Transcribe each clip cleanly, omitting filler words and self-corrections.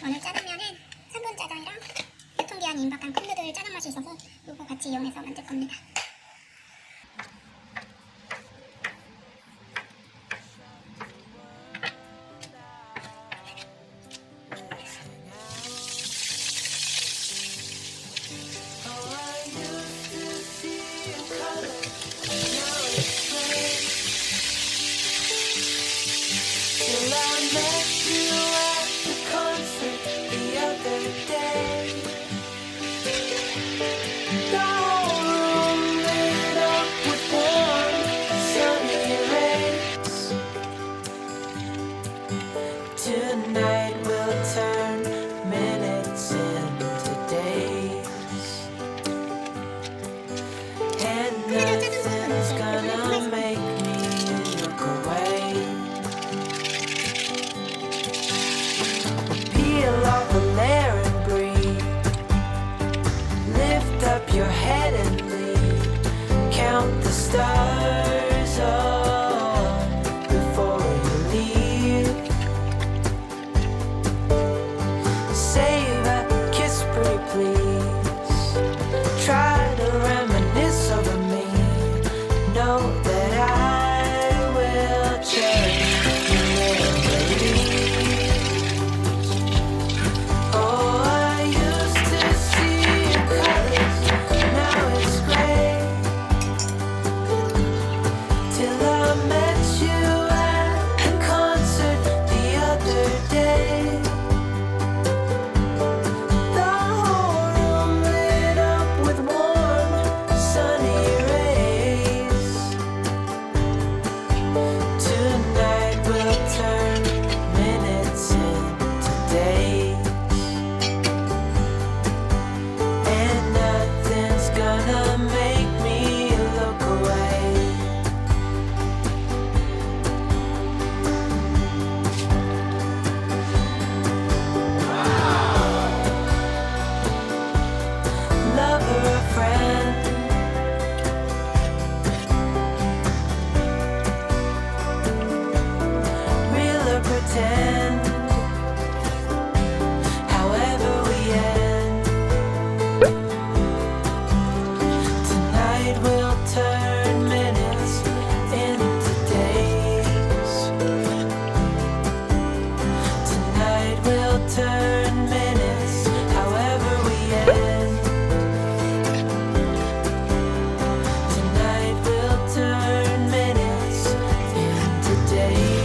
오늘 짜장면은 3분 짜장이랑 유통기한이 임박한 컵누들 짜장 맛이 있어서 이거 같이 이용해서 만들 겁니다. Tonight will turn minutes into days, and nothing's gonna make me look away. Peel off the layer and breathe. Lift up your head and leave. Count the stars up before you leave. Save a kiss, pretty please. Try to reminisce over me. Know that I will cherish your memories. Oh, I used to see your colors, now it's gray. Till I met you at the concert the other day. The whole room lit up with warm, sunny rays. Tonight will turn minutes into days, and nothing's gonna make me look away. Lover or friend, real or pretend, however we end, tonight will turn minutes into days. Tonight will turn minutes, however we end. Tonight will turn minutes into days.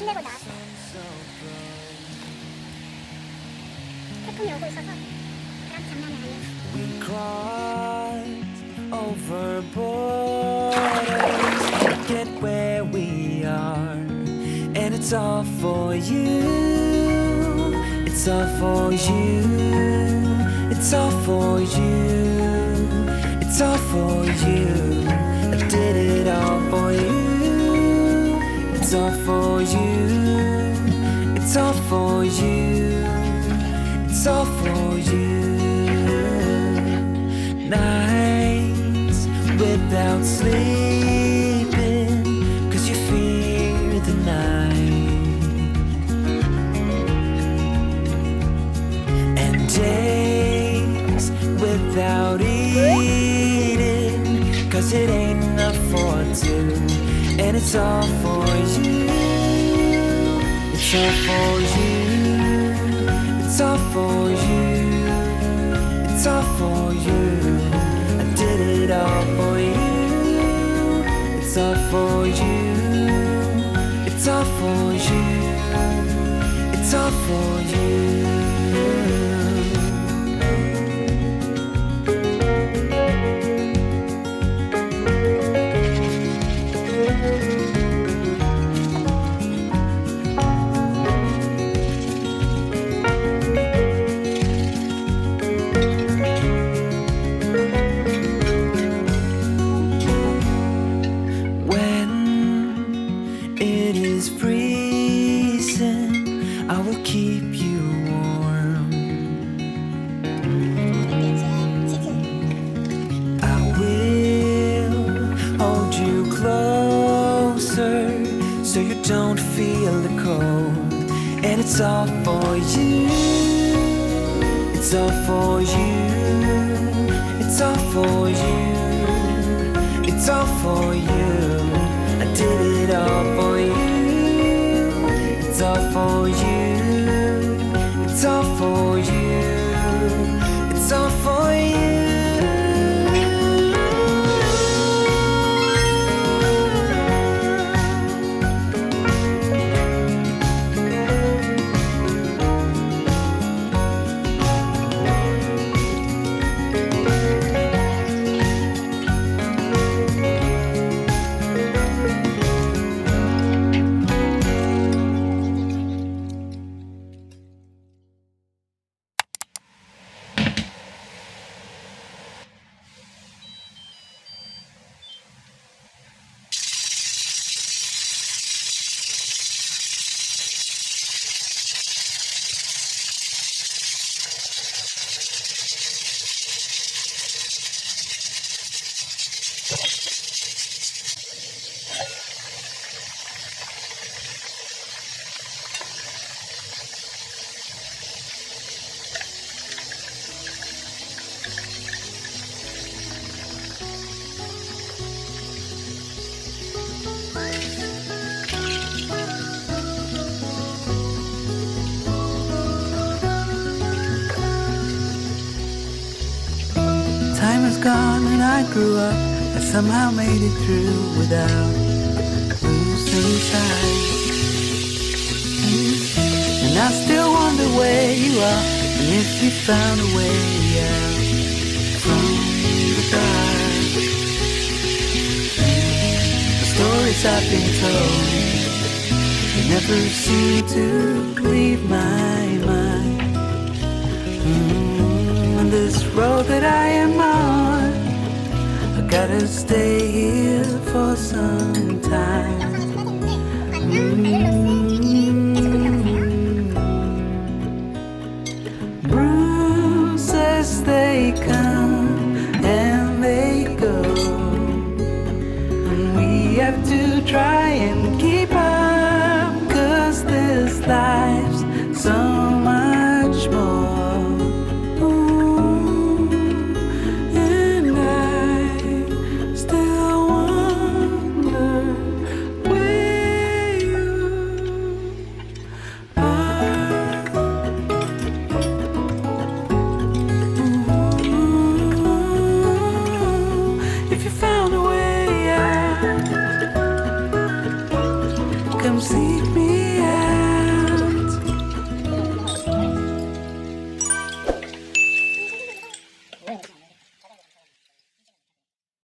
끝내고 나왔어요. 태풍이 오고 있어서 그런 장난이 아니에요. We crossed over borders to get where we are, and it's all for you. It's all for you. It's all for you. It's all for you. I did it all for you. It's all for you. It's all for you. It's all for you. Nights without sleeping, 'cause you fear the night. And days without eating, 'cause it ain't enough for two. And it's all for you. It's all for you. It's all for you. It's all for you. I did it all for you. It's all for you. It's all for you. It's all for you. Don't feel the cold, and it's all for you. It's all for you. It's all for you. It's all for you. I did it all for you. It's all for you. It's all for you. It's all for you. Time is gone and I grew up. I somehow made it through without losing sight. And I still wonder where you are, and if you found a way out from the dark. The stories I've been told, they never seem to leave my mind. On this road that I am on, I gotta stay here for some time. Bruises, they come and they go, and we have to try and keep up, 'cause this life's so much more. Come seek me